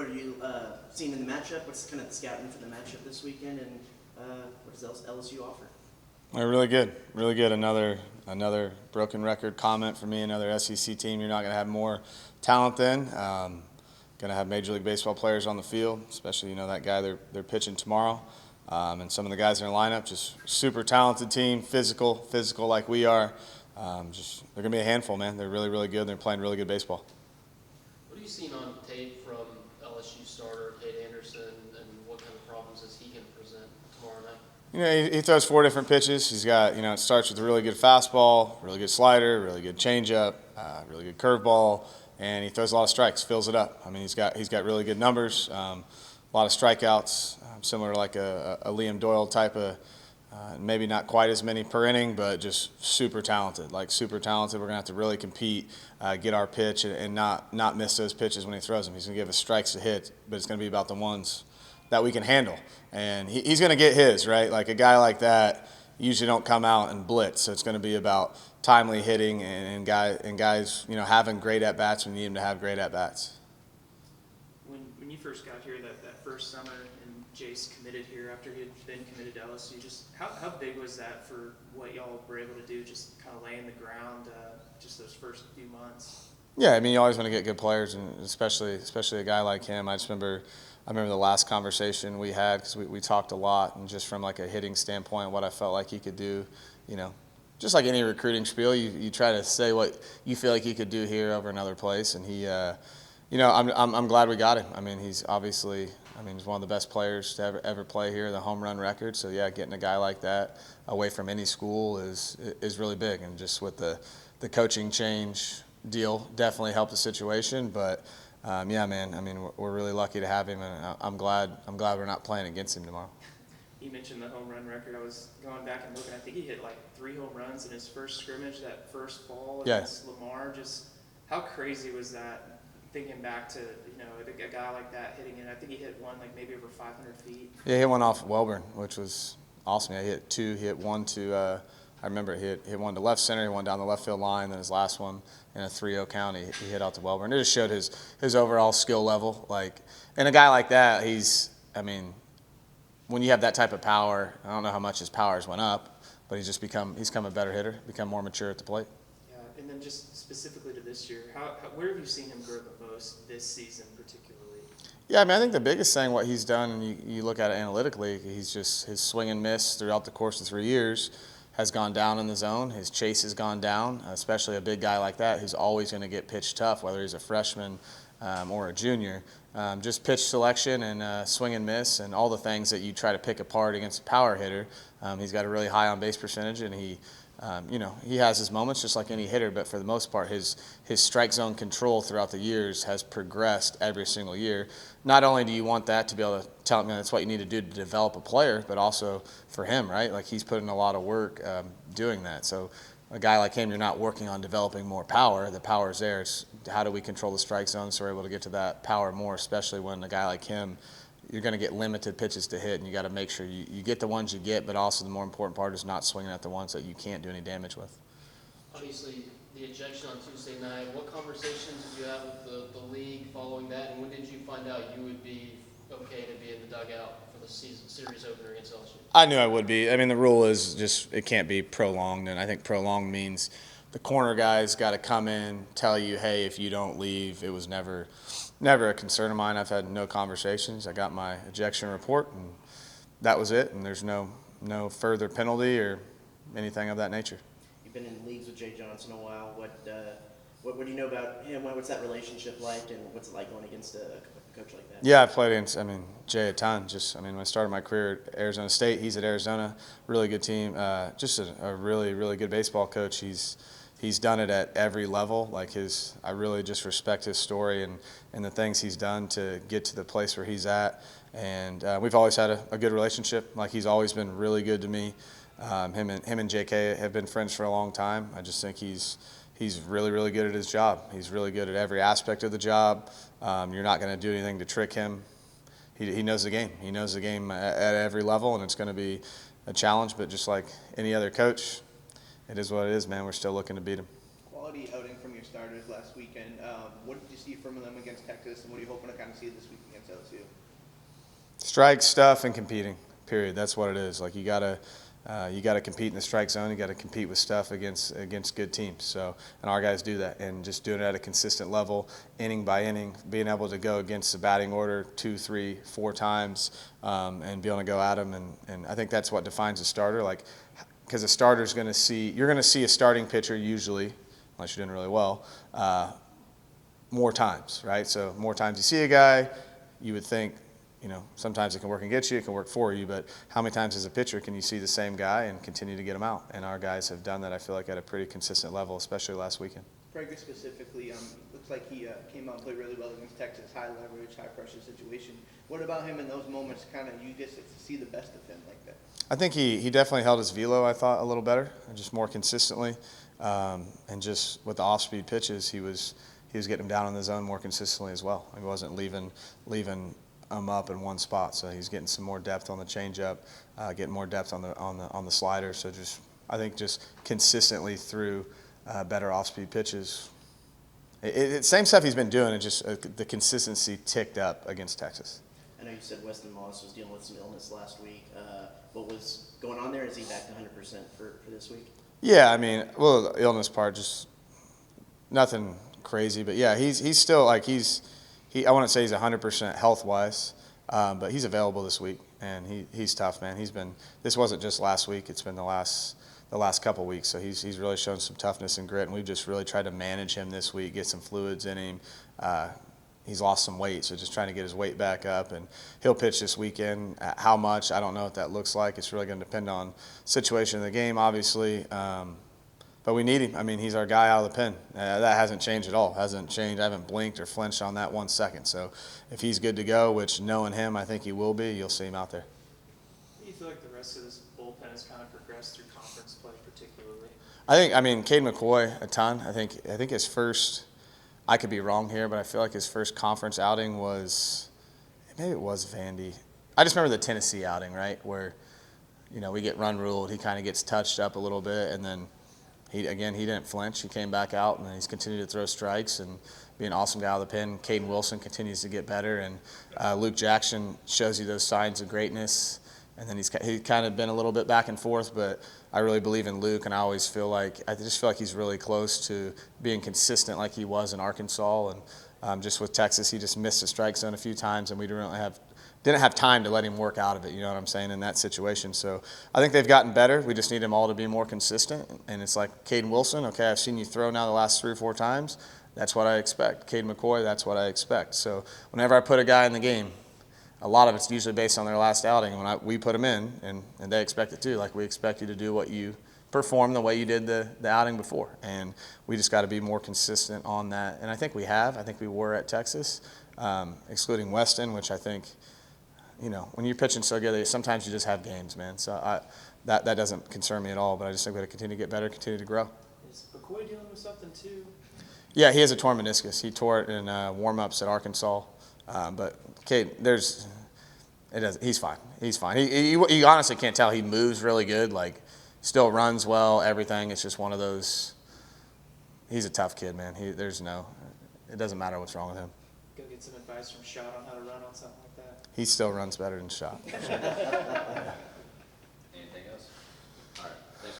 what are you seeing in the matchup? What's kind of the scouting for the matchup this weekend, and what does LSU offer? Really good, really good. Another broken record comment for me. Another SEC team you're not going to have more talent than. Going to have Major League Baseball players on the field, especially that guy they're pitching tomorrow, and some of the guys in their lineup. Just super talented team, physical like we are. They're going to be a handful, man. They're really, really good. They're playing really good baseball. What have you seen on tape from LSU starter Tate Anderson, and what kind of problems is he going to present tomorrow night? He throws 4 different pitches. He's got, it starts with a really good fastball, really good slider, really good changeup, really good curveball, and he throws a lot of strikes, fills it up. I mean, he's got really good numbers, a lot of strikeouts, similar to like a Liam Doyle type of, maybe not quite as many per inning, but just super talented, super talented. We're going to have to really compete, get our pitch, and not miss those pitches when he throws them. He's going to give us strikes to hit, but it's going to be about the ones that we can handle. And he's going to get his, right? Like a guy like that usually don't come out and blitz. So it's going to be about timely hitting and guys having great at-bats when you need them to have great at-bats. When you first got here that first summer and Jace committed here after he had been committed to LSU, just how big was that for what y'all were able to do, just kind of laying the ground just those first few months? Yeah, I mean, you always want to get good players, and especially a guy like him. I remember the last conversation we had, because we talked a lot, and just from like a hitting standpoint, what I felt like he could do, just like any recruiting spiel, you try to say what you feel like he could do here over another place, and he, I'm glad we got him. I mean, he's obviously, he's one of the best players to ever play here, the home run record. So yeah, getting a guy like that away from any school is really big, and just with the coaching change deal definitely helped the situation, but. Yeah, man. I mean, we're really lucky to have him, and I'm glad we're not playing against him tomorrow. You mentioned the home run record. I was going back and looking. I think he hit like 3 home runs in his first scrimmage, that first fall against Lamar. Just how crazy was that? Thinking back to a guy like that hitting it. I think he hit one like maybe over 500 feet. Yeah, he hit one off Welborn, which was awesome. Yeah, he hit 2. He hit one to. I remember he hit one to left center, he went down the left field line, then his last one in a 3-0 count, he hit out to Welborn. It just showed his overall skill level. And a guy like that, when you have that type of power, I don't know how much his powers went up, but he's become a better hitter, become more mature at the plate. Yeah, and then just specifically to this year, where have you seen him grow the most this season particularly? Yeah, I think the biggest thing, what he's done, and you look at it analytically, his swing and miss throughout the course of 3 years has gone down in the zone. His chase has gone down, especially a big guy like that who's always going to get pitched tough, whether he's a freshman or a junior. Just pitch selection and swing and miss and all the things that you try to pick apart against a power hitter. He's got a really high on-base percentage, and he has his moments just like any hitter, but for the most part, his strike zone control throughout the years has progressed every single year. Not only do you want that to be able to tell him that's what you need to do to develop a player, but also for him, right? Like he's put in a lot of work doing that. So a guy like him, you're not working on developing more power. The power is there. It's how do we control the strike zone so we're able to get to that power more, especially when a guy like him, you're going to get limited pitches to hit, and you got to make sure you get the ones you get, but also the more important part is not swinging at the ones that you can't do any damage with. Obviously, the ejection on Tuesday night, what conversations did you have with the league following that, and when did you find out you would be okay to be in the dugout for the series opener against LSU? I knew I would be. The rule is just it can't be prolonged, and I think prolonged means the corner guy's got to come in, tell you, hey, if you don't leave, it was never a concern of mine. I've had no conversations. I got my ejection report, and that was it, and there's no further penalty or anything of that nature. You've been in leagues with Jay Johnson a while. What do you know about him? What's that relationship like, and what's it like going against a coach like that? Yeah, I played against, Jay a ton. When I started my career at Arizona State, he's at Arizona, really good team. Just a really, really good baseball coach. He's done it at every level. I really just respect his story and the things he's done to get to the place where he's at. And we've always had a good relationship. He's always been really good to me. Him and JK have been friends for a long time. I just think he's really, really good at his job. He's really good at every aspect of the job. You're not going to do anything to trick him. He knows the game. He knows the game at every level, and it's going to be a challenge. But just like any other coach, it is what it is, man. We're still looking to beat him. Quality outing from your starters last weekend. What did you see from them against Texas, and what are you hoping to kind of see this week against against LSU? Strike, stuff, and competing. Period. That's what it is. Like you gotta compete in the strike zone. You gotta compete with stuff against good teams. So, and our guys do that, and just doing it at a consistent level, inning by inning, being able to go against the batting order 2, 3, 4 times, and be able to go at them. And I think that's what defines a starter. Like, because a starter's you're gonna see a starting pitcher usually, unless you're doing really well, more times, right? So more times you see a guy, you would think, sometimes it can work against you, it can work for you, but how many times as a pitcher can you see the same guy and continue to get him out? And our guys have done that, I feel like, at a pretty consistent level, especially last weekend. Prager specifically, looks like he came out and played really well against Texas, high leverage, high pressure situation. What about him in those moments, kind of, you get to see the best of him like that? I think he definitely held his velo, I thought, a little better, and just more consistently. And just with the off-speed pitches, he was getting him down in the zone more consistently as well. He wasn't leaving him up in one spot, so he's getting some more depth on the changeup, getting more depth on the slider. So I think just consistently through better off-speed pitches. Same stuff he's been doing, and just the consistency ticked up against Texas. I know you said Weston Moss was dealing with some illness last week. What was going on there? Is he back to 100% for this week? Yeah, I mean, well, the illness part, just nothing crazy, but yeah, he's still like I wouldn't say he's 100% health-wise, but he's available this week, and he's tough, man. This wasn't just last week; it's been the last couple weeks. So he's really shown some toughness and grit, and we've just really tried to manage him this week, get some fluids in him. He's lost some weight, so just trying to get his weight back up, and he'll pitch this weekend. How much, I don't know what that looks like. It's really going to depend on situation of the game, obviously. But we need him. I mean, he's our guy out of the pen. That hasn't changed at all. Hasn't changed. I haven't blinked or flinched on that 1 second. So if he's good to go, which knowing him, I think he will be, you'll see him out there. Do you feel like the rest of this bullpen has kind of progressed through conference play particularly? I mean, Cade McCoy, a ton. I think his first, I could be wrong here, but I feel like his first conference outing was, maybe it was Vandy. I just remember the Tennessee outing, right, where, we get run ruled. He kind of gets touched up a little bit, and then he didn't flinch. He came back out, and he's continued to throw strikes and be an awesome guy out of the pen. Caden Wilson continues to get better, and Luke Jackson shows you those signs of greatness. And then he's kind of been a little bit back and forth, but I really believe in Luke, and I just feel like he's really close to being consistent like he was in Arkansas. And just with Texas, he just missed the strike zone a few times, and we didn't have time to let him work out of it, you know what I'm saying, in that situation. So I think they've gotten better. We just need them all to be more consistent. And it's like Caden Wilson, okay, I've seen you throw now the last 3 or 4 times. That's what I expect. Caden McCoy, that's what I expect. So whenever I put a guy in the game, a lot of it's usually based on their last outing. When we put them in, and they expect it too. Like, we expect you to do what you perform the way you did the outing before. And we just got to be more consistent on that. And I think we have. I think we were at Texas, excluding Weston, which I think, when you're pitching so good, sometimes you just have games, man. So that doesn't concern me at all. But I just think we got to continue to get better, continue to grow. Is McCoy dealing with something too? Yeah, he has a torn meniscus. He tore it in warm-ups at Arkansas. But Cade, he's fine. He's fine. He honestly can't tell. He moves really good. Like, still runs well. Everything. It's just one of those. He's a tough kid, man. It doesn't matter what's wrong with him. Go get some advice from Shot on how to run on something like that. He still runs better than Shot.